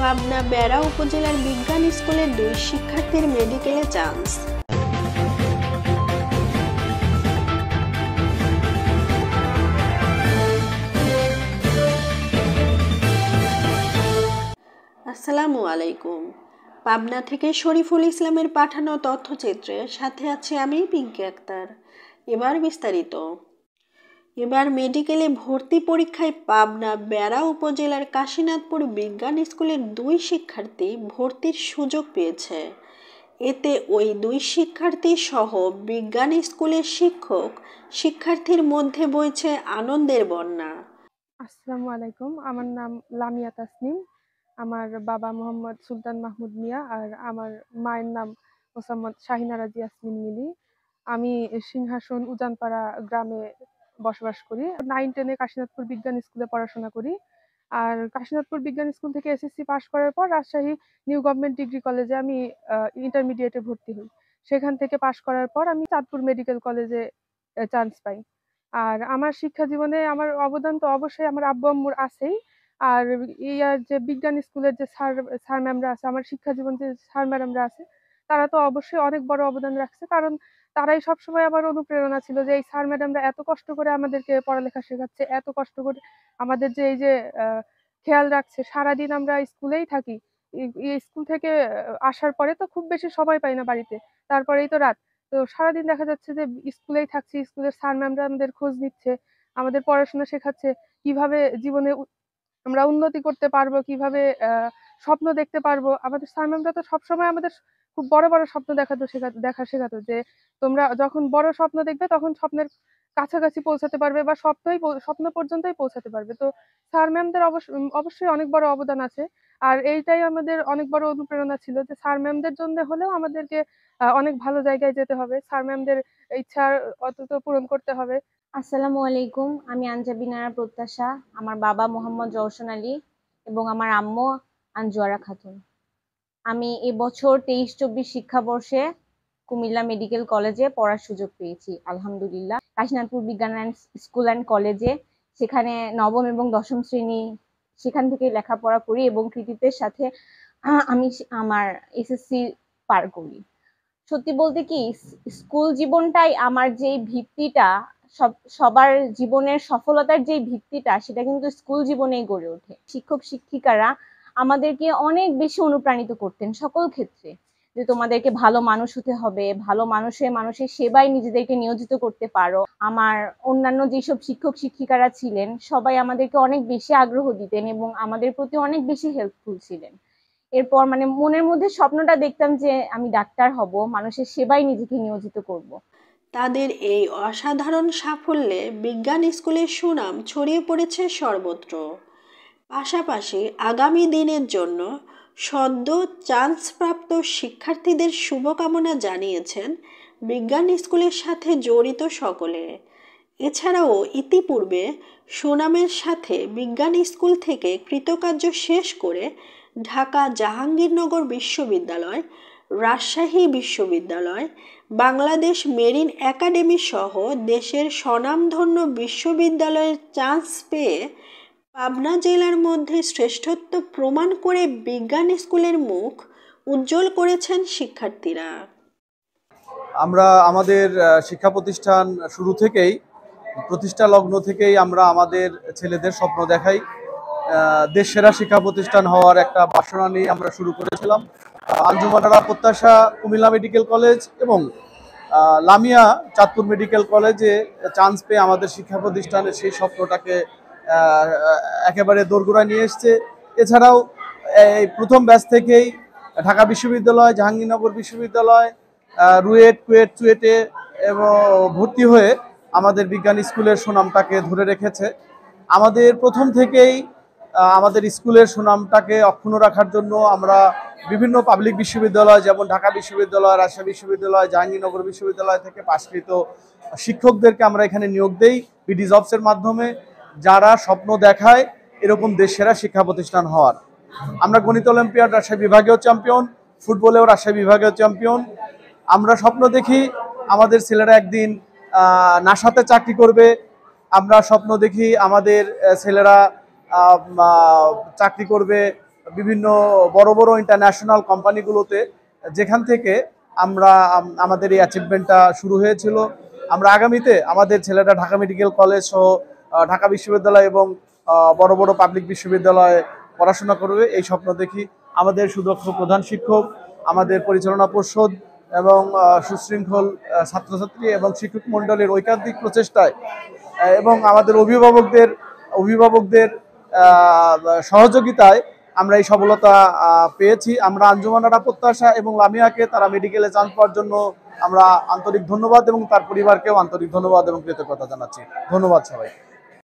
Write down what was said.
পাবনা বেড়া উপজেলার বিজ্ঞান স্কুলের 2 শিক্ষার্থীর মেডিকেলে চান্স। আসসালামু আলাইকুম। পাবনা থেকে শরীফুল ইসলামের পাঠানো তথ্যচিত্রে সাথে আছি আমি পিঙ্কি আক্তার। এবার বিস্তারিত। এবার মেডিকেলে ভর্তি পরীক্ষায় পাবনা বেড়া উপজেলার কাশীনাথপুর বিজ্ঞান স্কুলের 2 শিক্ষার্থী ভর্তির সুযোগ পেয়েছে। এতে ওই 2 শিক্ষার্থী সহ বিজ্ঞান স্কুলের শিক্ষার্থীর মধ্যে বইছে আনন্দের বন্যা। আসসালামু আলাইকুম, আমার নাম লামিয়া তাসনিম। আমার বাবা মোহাম্মদ সুলতান মাহমুদ মিয়া আর আমার মায়ের নাম মোসাম্মদ শাহিনা রাজি ইয়াসমিন মিলি। আমি সিংহাসন উজানপাড়া গ্রামে বসবাস করি। 9-10 কাশীনাথপুর বিজ্ঞান স্কুলে পড়াশোনা করি। আর কাশীনাথপুর বিজ্ঞান স্কুল থেকে এসএসসি পাশ করার পর রাজশাহী নিউ গভর্নমেন্ট ডিগ্রি কলেজে আমি ইন্টারমিডিয়েটে ভর্তি হই। সেখান থেকে পাশ করার পর আমি চাঁদপুর মেডিকেল কলেজে চান্স পাই। আর আমার শিক্ষা জীবনে আমার অবদান তো অবশ্যই আমার আব্বু আম্মুর আছেই। আর ইয়ার যে বিজ্ঞান স্কুলের যে স্যার ম্যামরা আছে, আমার শিক্ষা জীবন যে স্যার ম্যাডামরা আছে, তারা তো অবশ্যই অনেক বড় অবদান রাখছে। কারণ তারাই সবসময় আমার অনুপ্রেরণা ছিল যে এই স্যার ম্যাডামরা এত কষ্ট করে আমাদেরকে পড়ালেখা শেখাচ্ছে, এত কষ্ট করে আমাদের যে এই যে খেয়াল রাখছে। সারাদিন আমরা স্কুলেই থাকি। এই স্কুল থেকে আসার পরে তো খুব বেশি সময় পাই না বাড়িতে, তারপরেই তো রাত। তো সারাদিন দেখা যাচ্ছে যে স্কুলেই থাকছি, স্কুলের স্যার ম্যামরা আমাদের খোঁজ নিচ্ছে, আমাদের পড়াশোনা শেখাচ্ছে, কিভাবে জীবনে আমরা উন্নতি করতে পারবো, কিভাবে স্বপ্ন দেখতে পারবো। আমাদের স্যার ম্যামরা তো সবসময় আমাদের খুব বড় বড় স্বপ্ন দেখা শেখাতো যে তোমরা যখন বড় স্বপ্ন দেখবে তখন স্বপ্নের কাছাকাছি পৌঁছাতে পারবে বা স্বপ্ন পর্যন্তই পৌঁছাতে পারবে। তো স্যার ম্যামদের অবশ্যই অনেক বড় অবদান আছে। আর এইটাই আমাদের অনেক বড় অনুপ্রেরণা ছিল যে স্যার ম্যামদের জন্য হলেও আমাদেরকে অনেক ভালো জায়গায় যেতে হবে, স্যার ম্যামদের ইচ্ছার অন্তত পূরণ করতে হবে। আসসালামু আলাইকুম, আমি আঞ্জাবিনারা প্রত্যাশা। আমার বাবা মোহাম্মদ জওশন আলী এবং আমার আম্মু আঞ্জুয়ারা খাতুন। আমি এবছর 23-24 শিক্ষাবর্ষে কুমিল্লা মেডিকেল কলেজে পড়ার সুযোগ পেয়েছি আলহামদুলিল্লাহ। কাশীনাথপুর বিজ্ঞান স্কুল অ্যান্ড কলেজে, সেখানে নবম এবং দশম শ্রেণী সেখান থেকে লেখাপড়া করি এবং কৃতিত্বের সাথে আমি আমার এসএসসি পার করি। সত্যি বলতে কি, স্কুল জীবনটাই আমার যে ভিত্তিটা, সবার জীবনের সফলতার যে ভিত্তিটা, সেটা কিন্তু স্কুল জীবনেই গড়ে ওঠে। শিক্ষক শিক্ষিকারা আমাদেরকে অনেক বেশি অনুপ্রাণিত করতেন সকল ক্ষেত্রে, যে তোমাদেরকে ভালো মানুষ হতে হবে, ভালো মানুষের সেবায় নিজেদেরকে নিয়োজিত করতে পারো। আমার অন্যান্য যেসব শিক্ষক শিক্ষিকারা ছিলেন সবাই আমাদেরকে অনেক বেশি আগ্রহ দিতেন এবং আমাদের প্রতি অনেক বেশি হেল্পফুল ছিলেন। এরপর মনের মধ্যে স্বপ্নটা দেখতাম যে আমি ডাক্তার হব, মানুষের সেবায় নিজেকে নিয়োজিত করব। তাদের এই অসাধারণ সাফল্যে বিজ্ঞান স্কুলের সুনাম ছড়িয়ে পড়েছে সর্বত্র। পাশাপাশি আগামী দিনের জন্য সদ্য চান্সপ্রাপ্ত শিক্ষার্থীদের শুভকামনা জানিয়েছেন বিজ্ঞান স্কুলের সাথে জড়িত সকলে। এছাড়াও ইতিপূর্বে সুনামের সাথে বিজ্ঞান স্কুল থেকে কৃতকার্য শেষ করে ঢাকা জাহাঙ্গীরনগর বিশ্ববিদ্যালয়, রাজশাহী বিশ্ববিদ্যালয়, বাংলাদেশ মেরিন একাডেমি সহ দেশের স্বনামধন্য বিশ্ববিদ্যালয়ের চান্স পেয়ে পাবনা জেলার মধ্যে শ্রেষ্ঠত্ব প্রমাণ করে বিজ্ঞান স্কুলের মুখ উজ্জ্বল করেছেন শিক্ষার্থীরা। আমরা আমাদের শিক্ষা প্রতিষ্ঠান শুরু থেকেই, প্রতিষ্ঠা লগ্ন থেকেই আমরা আমাদের ছেলেদের স্বপ্ন দেখাই। দেশ সেরা শিক্ষা প্রতিষ্ঠান হওয়ার একটা বাসনা নিয়ে আমরা শুরু করেছিলাম। আঞ্জুমানারা প্রত্যাশা কুমিল্লা মেডিকেল কলেজ এবং লামিয়া চাঁদপুর মেডিকেল কলেজে চান্স পেয়ে আমাদের শিক্ষা প্রতিষ্ঠানের সেই স্বপ্নটাকে একেবারে দোরগোড়ায় নিয়ে এসছে। এছাড়াও এই প্রথম ব্যাচ থেকেই ঢাকা বিশ্ববিদ্যালয়, জাহাঙ্গীরনগর বিশ্ববিদ্যালয়, রুয়েট, কুয়েট, চুয়েটে এবং ভর্তি হয়ে আমাদের বিজ্ঞান স্কুলের সুনামটাকে ধরে রেখেছে। আমাদের প্রথম থেকেই আমাদের স্কুলের সুনামটাকে অক্ষুণ্ণ রাখার জন্য আমরা বিভিন্ন পাবলিক বিশ্ববিদ্যালয় যেমন ঢাকা বিশ্ববিদ্যালয়, রাজশাহী বিশ্ববিদ্যালয়, জাহাঙ্গীরনগর বিশ্ববিদ্যালয় থেকে পাশকৃত শিক্ষকদেরকে আমরা এখানে নিয়োগ দেই বিডি জবসের মাধ্যমে, যারা স্বপ্ন দেখায় এরকম দেশসেরা শিক্ষা প্রতিষ্ঠান হওয়ার। আমরা গণিত অলিম্পিয়াড রাজশাহী বিভাগীয় চ্যাম্পিয়ন, ফুটবলেও রাজশাহী বিভাগীয় চ্যাম্পিয়ন। আমরা স্বপ্ন দেখি আমাদের ছেলেরা একদিন নাসাতে চাকরি করবে। আমরা স্বপ্ন দেখি আমাদের ছেলেরা চাকরি করবে বিভিন্ন বড় বড় ইন্টারন্যাশনাল কোম্পানিগুলোতে, যেখান থেকে আমরা আমাদের এই অ্যাচিভমেন্টটা শুরু হয়েছিল। আমরা আগামীতে আমাদের ছেলেরা ঢাকা মেডিকেল কলেজ সহ ঢাকা বিশ্ববিদ্যালয় এবং বড় বড় পাবলিক বিশ্ববিদ্যালয়ে পড়াশোনা করবে এই স্বপ্ন দেখি। আমাদের সুদক্ষ প্রধান শিক্ষক, আমাদের পরিচালনা পর্ষদ এবং সুশৃঙ্খল ছাত্রছাত্রী এবং শিক্ষক মণ্ডলীর ঐকান্তিক প্রচেষ্টায় এবং আমাদের অভিভাবকদের সহযোগিতায় আমরা এই সফলতা পেয়েছি। আমরা আঞ্জুমানারা প্রত্যাশা এবং লামিয়াকে তারা মেডিকেলে চান্স পাওয়ার জন্য আমরা আন্তরিক ধন্যবাদ এবং তার পরিবারকেও আন্তরিক ধন্যবাদ এবং কৃতজ্ঞতা জানাচ্ছি। ধন্যবাদ সবাই।